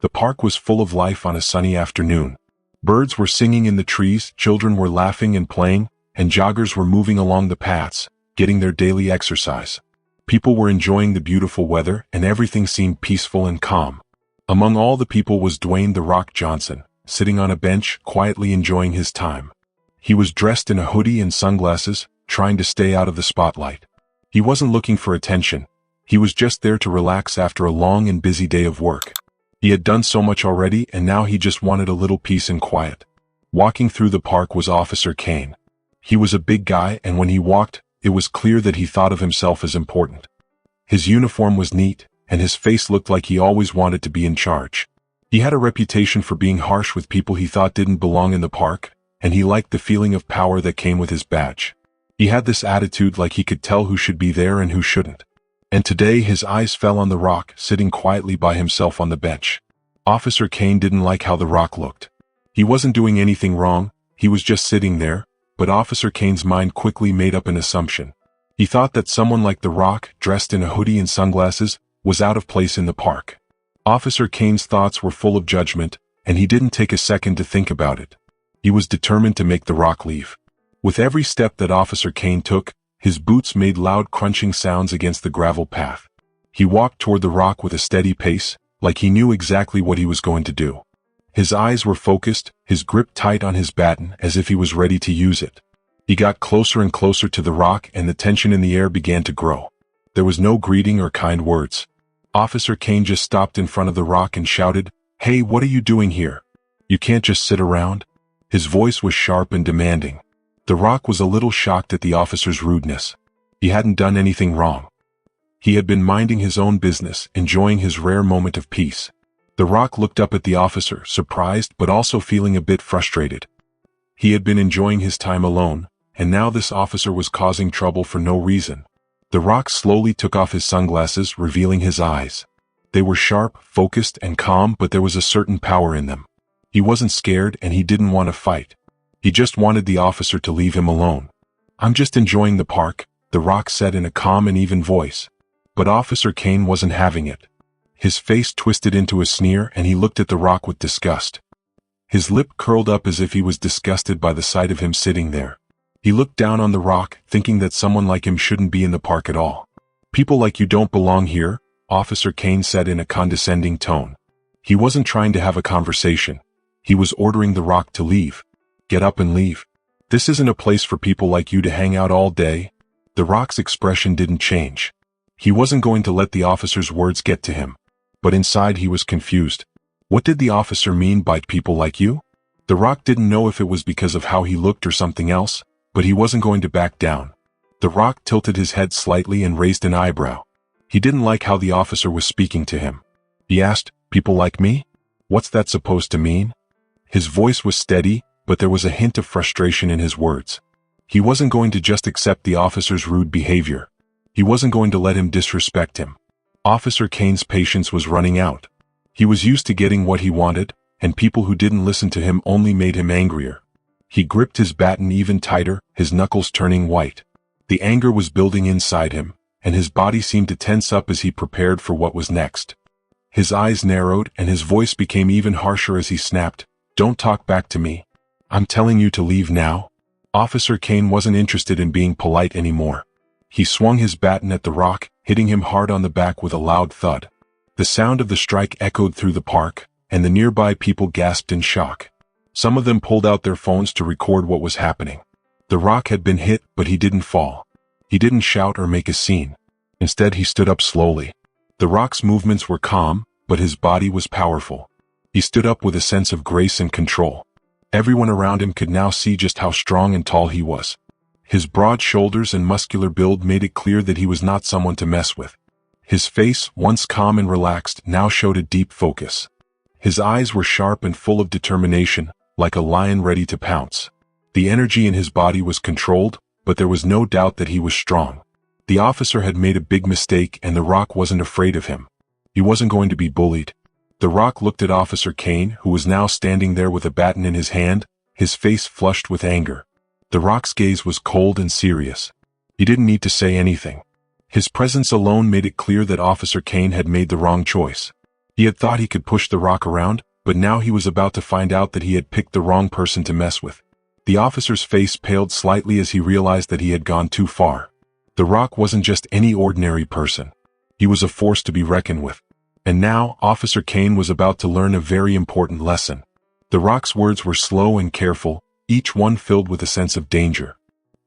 The park was full of life on a sunny afternoon. Birds were singing in the trees, children were laughing and playing, and joggers were moving along the paths, getting their daily exercise. People were enjoying the beautiful weather, and everything seemed peaceful and calm. Among all the people was Dwayne "The Rock" Johnson, sitting on a bench, quietly enjoying his time. He was dressed in a hoodie and sunglasses, trying to stay out of the spotlight. He wasn't looking for attention. He was just there to relax after a long and busy day of work. He had done so much already, and now he just wanted a little peace and quiet. Walking through the park was Officer Kane. He was a big guy, and when he walked, it was clear that he thought of himself as important. His uniform was neat, and his face looked like he always wanted to be in charge. He had a reputation for being harsh with people he thought didn't belong in the park, and he liked the feeling of power that came with his badge. He had this attitude like he could tell who should be there and who shouldn't. And today his eyes fell on the Rock, sitting quietly by himself on the bench. Officer Kane didn't like how the Rock looked. He wasn't doing anything wrong, he was just sitting there, but Officer Kane's mind quickly made up an assumption. He thought that someone like the Rock, dressed in a hoodie and sunglasses, was out of place in the park. Officer Kane's thoughts were full of judgment, and he didn't take a second to think about it. He was determined to make the Rock leave. With every step that Officer Kane took, his boots made loud crunching sounds against the gravel path. He walked toward the Rock with a steady pace, like he knew exactly what he was going to do. His eyes were focused, his grip tight on his baton as if he was ready to use it. He got closer and closer to the Rock, and the tension in the air began to grow. There was no greeting or kind words. Officer Kane just stopped in front of the Rock and shouted, "Hey, what are you doing here? You can't just sit around." His voice was sharp and demanding. The Rock was a little shocked at the officer's rudeness. He hadn't done anything wrong. He had been minding his own business, enjoying his rare moment of peace. The Rock looked up at the officer, surprised but also feeling a bit frustrated. He had been enjoying his time alone, and now this officer was causing trouble for no reason. The Rock slowly took off his sunglasses, revealing his eyes. They were sharp, focused, and calm, but there was a certain power in them. He wasn't scared, and he didn't want to fight. He just wanted the officer to leave him alone. "I'm just enjoying the park," the Rock said in a calm and even voice. But Officer Kane wasn't having it. His face twisted into a sneer, and he looked at the Rock with disgust. His lip curled up as if he was disgusted by the sight of him sitting there. He looked down on the Rock, thinking that someone like him shouldn't be in the park at all. "People like you don't belong here," Officer Kane said in a condescending tone. He wasn't trying to have a conversation. He was ordering the Rock to leave. "Get up and leave. This isn't a place for people like you to hang out all day." The Rock's expression didn't change. He wasn't going to let the officer's words get to him. But inside he was confused. What did the officer mean by people like you? The Rock didn't know if it was because of how he looked or something else, but he wasn't going to back down. The Rock tilted his head slightly and raised an eyebrow. He didn't like how the officer was speaking to him. He asked, "People like me? What's that supposed to mean?" His voice was steady, but there was a hint of frustration in his words. He wasn't going to just accept the officer's rude behavior. He wasn't going to let him disrespect him. Officer Kane's patience was running out. He was used to getting what he wanted, and people who didn't listen to him only made him angrier. He gripped his baton even tighter, his knuckles turning white. The anger was building inside him, and his body seemed to tense up as he prepared for what was next. His eyes narrowed, and his voice became even harsher as he snapped, "Don't talk back to me. I'm telling you to leave now." Officer Kane wasn't interested in being polite anymore. He swung his baton at the Rock, hitting him hard on the back with a loud thud. The sound of the strike echoed through the park, and the nearby people gasped in shock. Some of them pulled out their phones to record what was happening. The Rock had been hit, but he didn't fall. He didn't shout or make a scene. Instead, he stood up slowly. The Rock's movements were calm, but his body was powerful. He stood up with a sense of grace and control. Everyone around him could now see just how strong and tall he was. His broad shoulders and muscular build made it clear that he was not someone to mess with. His face, once calm and relaxed, now showed a deep focus. His eyes were sharp and full of determination, like a lion ready to pounce. The energy in his body was controlled, but there was no doubt that he was strong. The officer had made a big mistake, and the Rock wasn't afraid of him. He wasn't going to be bullied. The Rock looked at Officer Kane, who was now standing there with a baton in his hand, his face flushed with anger. The Rock's gaze was cold and serious. He didn't need to say anything. His presence alone made it clear that Officer Kane had made the wrong choice. He had thought he could push the Rock around, but now he was about to find out that he had picked the wrong person to mess with. The officer's face paled slightly as he realized that he had gone too far. The Rock wasn't just any ordinary person. He was a force to be reckoned with. And now, Officer Kane was about to learn a very important lesson. The Rock's words were slow and careful, each one filled with a sense of danger.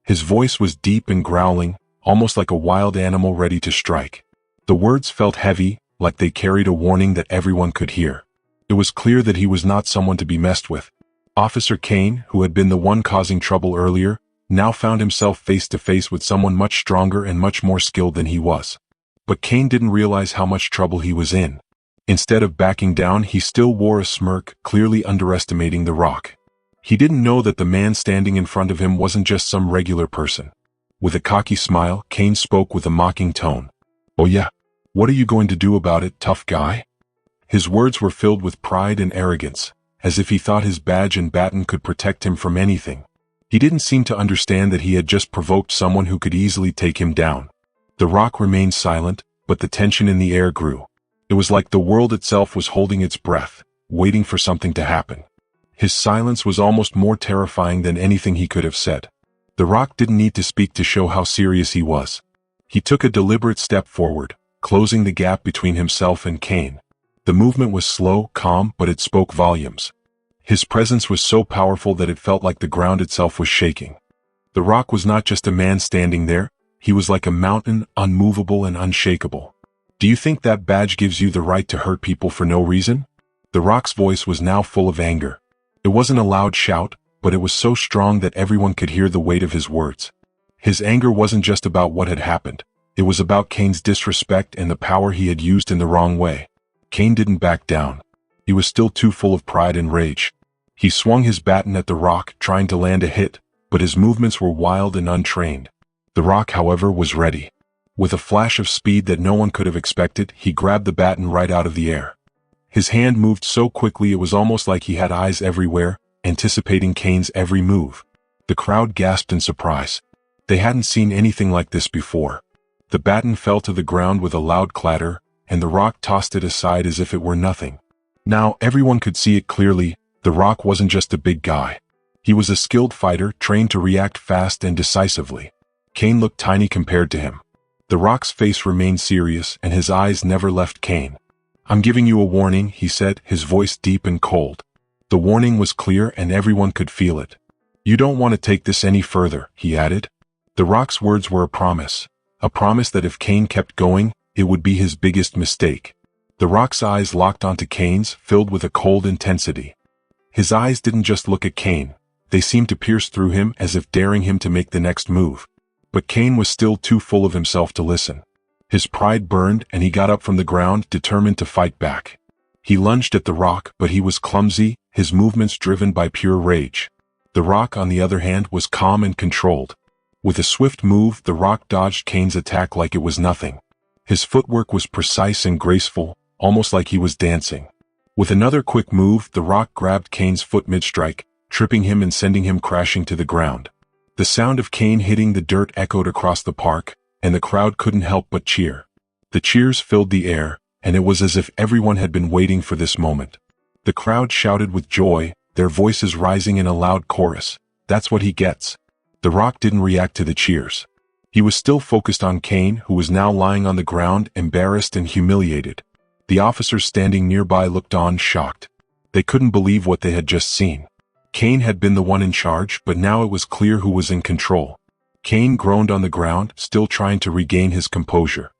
His voice was deep and growling, almost like a wild animal ready to strike. The words felt heavy, like they carried a warning that everyone could hear. It was clear that he was not someone to be messed with. Officer Kane, who had been the one causing trouble earlier, now found himself face to face with someone much stronger and much more skilled than he was. But Kane didn't realize how much trouble he was in. Instead of backing down, he still wore a smirk, clearly underestimating the Rock. He didn't know that the man standing in front of him wasn't just some regular person. With a cocky smile, Kane spoke with a mocking tone. "Oh yeah? What are you going to do about it, tough guy?" His words were filled with pride and arrogance, as if he thought his badge and baton could protect him from anything. He didn't seem to understand that he had just provoked someone who could easily take him down. The Rock remained silent, but the tension in the air grew. It was like the world itself was holding its breath, waiting for something to happen. His silence was almost more terrifying than anything he could have said. The Rock didn't need to speak to show how serious he was. He took a deliberate step forward, closing the gap between himself and Kane. The movement was slow, calm, but it spoke volumes. His presence was so powerful that it felt like the ground itself was shaking. The Rock was not just a man standing there, he was like a mountain, unmovable and unshakable. "Do you think that badge gives you the right to hurt people for no reason?" The Rock's voice was now full of anger. It wasn't a loud shout, but it was so strong that everyone could hear the weight of his words. His anger wasn't just about what had happened. It was about Kane's disrespect and the power he had used in the wrong way. Kane didn't back down. He was still too full of pride and rage. He swung his baton at the Rock, trying to land a hit, but his movements were wild and untrained. The Rock, however, was ready. With a flash of speed that no one could have expected, he grabbed the baton right out of the air. His hand moved so quickly it was almost like he had eyes everywhere, anticipating Kane's every move. The crowd gasped in surprise. They hadn't seen anything like this before. The baton fell to the ground with a loud clatter, and the Rock tossed it aside as if it were nothing. Now everyone could see it clearly. The Rock wasn't just a big guy. He was a skilled fighter, trained to react fast and decisively. Kane looked tiny compared to him. The Rock's face remained serious, and his eyes never left Kane. "I'm giving you a warning," he said, his voice deep and cold. The warning was clear and everyone could feel it. "You don't want to take this any further," he added. The Rock's words were a promise that if Kane kept going, it would be his biggest mistake. The Rock's eyes locked onto Kane's, filled with a cold intensity. His eyes didn't just look at Kane. They seemed to pierce through him as if daring him to make the next move. But Kane was still too full of himself to listen. His pride burned and he got up from the ground, determined to fight back. He lunged at the Rock, but he was clumsy, his movements driven by pure rage. The Rock, on the other hand, was calm and controlled. With a swift move, the Rock dodged Kane's attack like it was nothing. His footwork was precise and graceful, almost like he was dancing. With another quick move, the Rock grabbed Kane's foot mid-strike, tripping him and sending him crashing to the ground. The sound of Kane hitting the dirt echoed across the park, and the crowd couldn't help but cheer. The cheers filled the air, and it was as if everyone had been waiting for this moment. The crowd shouted with joy, their voices rising in a loud chorus. "That's what he gets." The Rock didn't react to the cheers. He was still focused on Kane, who was now lying on the ground, embarrassed and humiliated. The officers standing nearby looked on, shocked. They couldn't believe what they had just seen. Kane had been the one in charge, but now it was clear who was in control. Kane groaned on the ground, still trying to regain his composure.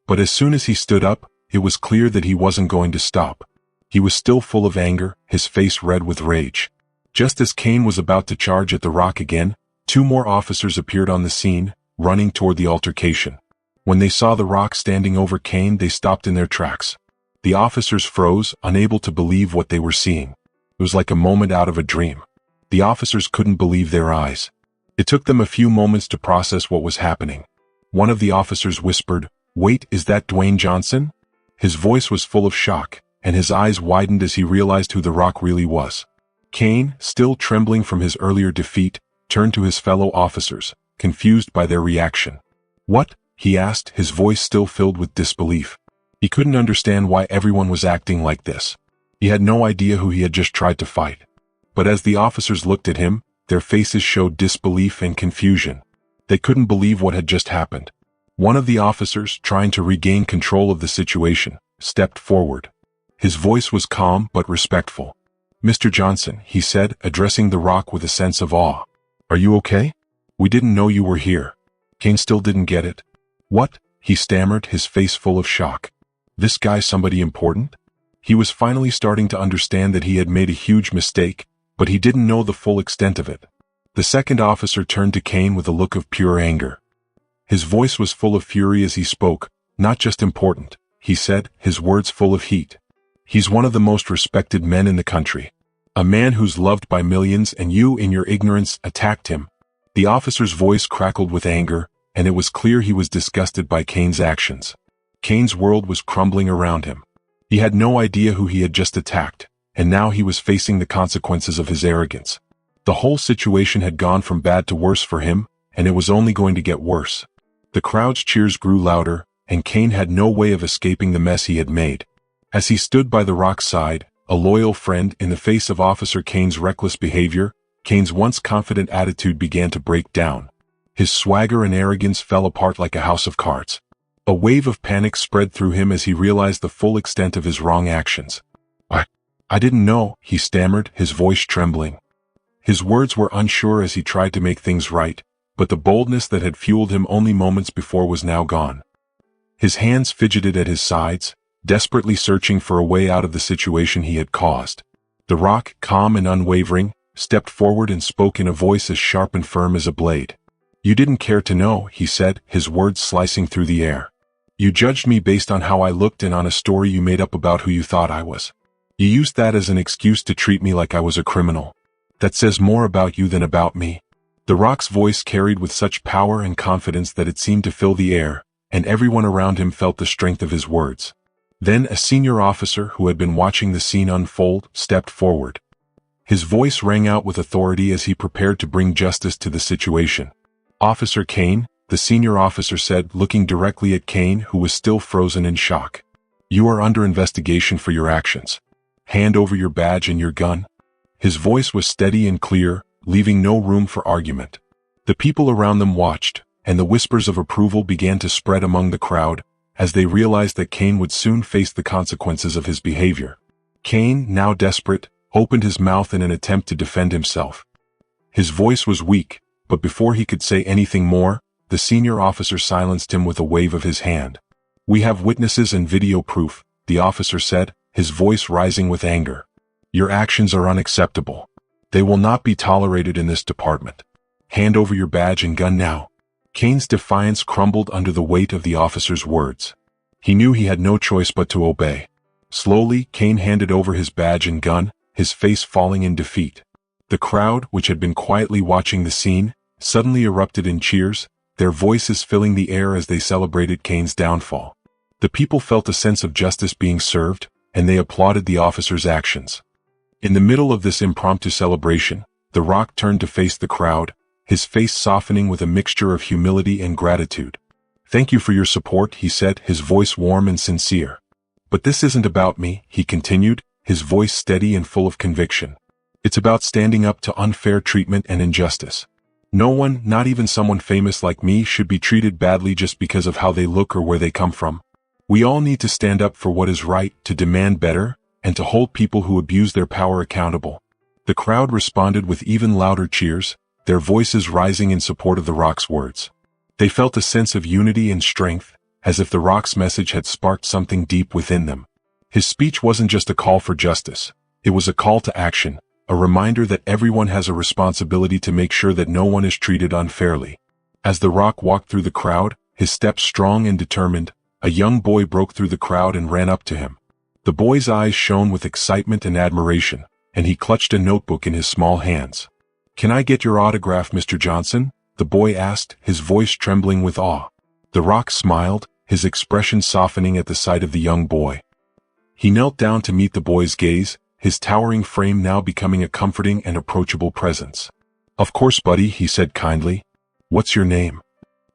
But as soon as he stood up, it was clear that he wasn't going to stop. He was still full of anger, his face red with rage. Just as Kane was about to charge at the Rock again, 2 more officers appeared on the scene, running toward the altercation. When they saw the Rock standing over Kane, they stopped in their tracks. The officers froze, unable to believe what they were seeing. It was like a moment out of a dream. The officers couldn't believe their eyes. It took them a few moments to process what was happening. One of the officers whispered, "Wait, is that Dwayne Johnson?" His voice was full of shock, and his eyes widened as he realized who the Rock really was. Kane, still trembling from his earlier defeat, turned to his fellow officers, confused by their reaction. "What?" he asked, his voice still filled with disbelief. He couldn't understand why everyone was acting like this. He had no idea who he had just tried to fight. But as the officers looked at him, their faces showed disbelief and confusion. They couldn't believe what had just happened. One of the officers, trying to regain control of the situation, stepped forward. His voice was calm but respectful. "Mr. Johnson," he said, addressing the Rock with a sense of awe. "Are you okay? We didn't know you were here." Kane still didn't get it. "What?" he stammered, his face full of shock. "This guy somebody important?" He was finally starting to understand that he had made a huge mistake, but he didn't know the full extent of it. The second officer turned to Kane with a look of pure anger. His voice was full of fury as he spoke. "Not just important," he said, his words full of heat. "He's one of the most respected men in the country. A man who's loved by millions, and you, in your ignorance, attacked him." The officer's voice crackled with anger, and it was clear he was disgusted by Kane's actions. Kane's world was crumbling around him. He had no idea who he had just attacked, and now he was facing the consequences of his arrogance. The whole situation had gone from bad to worse for him, and it was only going to get worse. The crowd's cheers grew louder, and Kane had no way of escaping the mess he had made. As he stood by the Rock's side, a loyal friend, in the face of Officer Kane's reckless behavior, Kane's once confident attitude began to break down. His swagger and arrogance fell apart like a house of cards. A wave of panic spread through him as he realized the full extent of his wrong actions. I didn't know," he stammered, his voice trembling. His words were unsure as he tried to make things right, but the boldness that had fueled him only moments before was now gone. His hands fidgeted at his sides, desperately searching for a way out of the situation he had caused. The Rock, calm and unwavering, stepped forward and spoke in a voice as sharp and firm as a blade. "You didn't care to know," he said, his words slicing through the air. "You judged me based on how I looked and on a story you made up about who you thought I was. You used that as an excuse to treat me like I was a criminal. That says more about you than about me." The Rock's voice carried with such power and confidence that it seemed to fill the air, and everyone around him felt the strength of his words. Then a senior officer who had been watching the scene unfold stepped forward. His voice rang out with authority as he prepared to bring justice to the situation. "Officer Kane," the senior officer said, looking directly at Kane, who was still frozen in shock. "You are under investigation for your actions. Hand over your badge and your gun." His voice was steady and clear, leaving no room for argument. The people around them watched, and the whispers of approval began to spread among the crowd, as they realized that Kane would soon face the consequences of his behavior. Kane, now desperate, opened his mouth in an attempt to defend himself. His voice was weak, but before he could say anything more, the senior officer silenced him with a wave of his hand. "We have witnesses and video proof," the officer said, his voice rising with anger. "Your actions are unacceptable. They will not be tolerated in this department. Hand over your badge and gun now." Kane's defiance crumbled under the weight of the officer's words. He knew he had no choice but to obey. Slowly, Kane handed over his badge and gun, his face falling in defeat. The crowd, which had been quietly watching the scene, suddenly erupted in cheers, their voices filling the air as they celebrated Kane's downfall. The people felt a sense of justice being served, and they applauded the officer's actions. In the middle of this impromptu celebration, the Rock turned to face the crowd, his face softening with a mixture of humility and gratitude. "Thank you for your support," he said, his voice warm and sincere. "But this isn't about me," he continued, his voice steady and full of conviction. "It's about standing up to unfair treatment and injustice. No one, not even someone famous like me, should be treated badly just because of how they look or where they come from. We all need to stand up for what is right, to demand better, and to hold people who abuse their power accountable." The crowd responded with even louder cheers, their voices rising in support of the Rock's words. They felt a sense of unity and strength, as if the Rock's message had sparked something deep within them. His speech wasn't just a call for justice, it was a call to action, a reminder that everyone has a responsibility to make sure that no one is treated unfairly. As the Rock walked through the crowd, his steps strong and determined, a young boy broke through the crowd and ran up to him. The boy's eyes shone with excitement and admiration, and he clutched a notebook in his small hands. "Can I get your autograph, Mr. Johnson?" the boy asked, his voice trembling with awe. The Rock smiled, his expression softening at the sight of the young boy. He knelt down to meet the boy's gaze, his towering frame now becoming a comforting and approachable presence. "Of course, buddy," he said kindly. "What's your name?"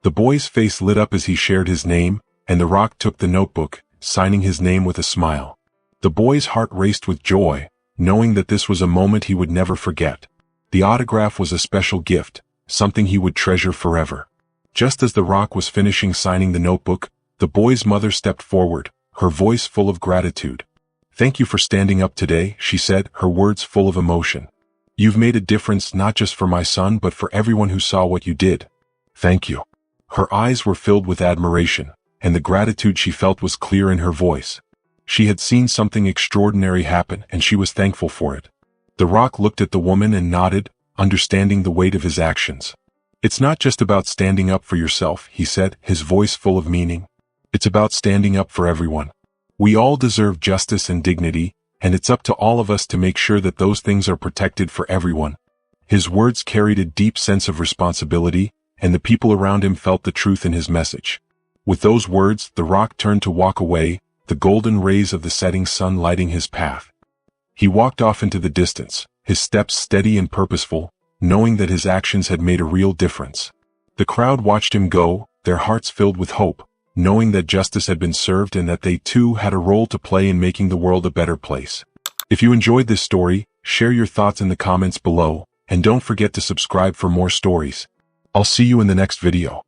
The boy's face lit up as he shared his name, and the Rock took the notebook, signing his name with a smile. The boy's heart raced with joy, knowing that this was a moment he would never forget. The autograph was a special gift, something he would treasure forever. Just as the Rock was finishing signing the notebook, the boy's mother stepped forward, her voice full of gratitude. "Thank you for standing up today," she said, her words full of emotion. "You've made a difference not just for my son but for everyone who saw what you did. Thank you." Her eyes were filled with admiration, and the gratitude she felt was clear in her voice. She had seen something extraordinary happen, and she was thankful for it. The Rock looked at the woman and nodded, understanding the weight of his actions. "It's not just about standing up for yourself," he said, his voice full of meaning. "It's about standing up for everyone. We all deserve justice and dignity, and it's up to all of us to make sure that those things are protected for everyone." His words carried a deep sense of responsibility, and the people around him felt the truth in his message. With those words, the Rock turned to walk away, the golden rays of the setting sun lighting his path. He walked off into the distance, his steps steady and purposeful, knowing that his actions had made a real difference. The crowd watched him go, their hearts filled with hope, knowing that justice had been served and that they too had a role to play in making the world a better place. If you enjoyed this story, share your thoughts in the comments below, and don't forget to subscribe for more stories. I'll see you in the next video.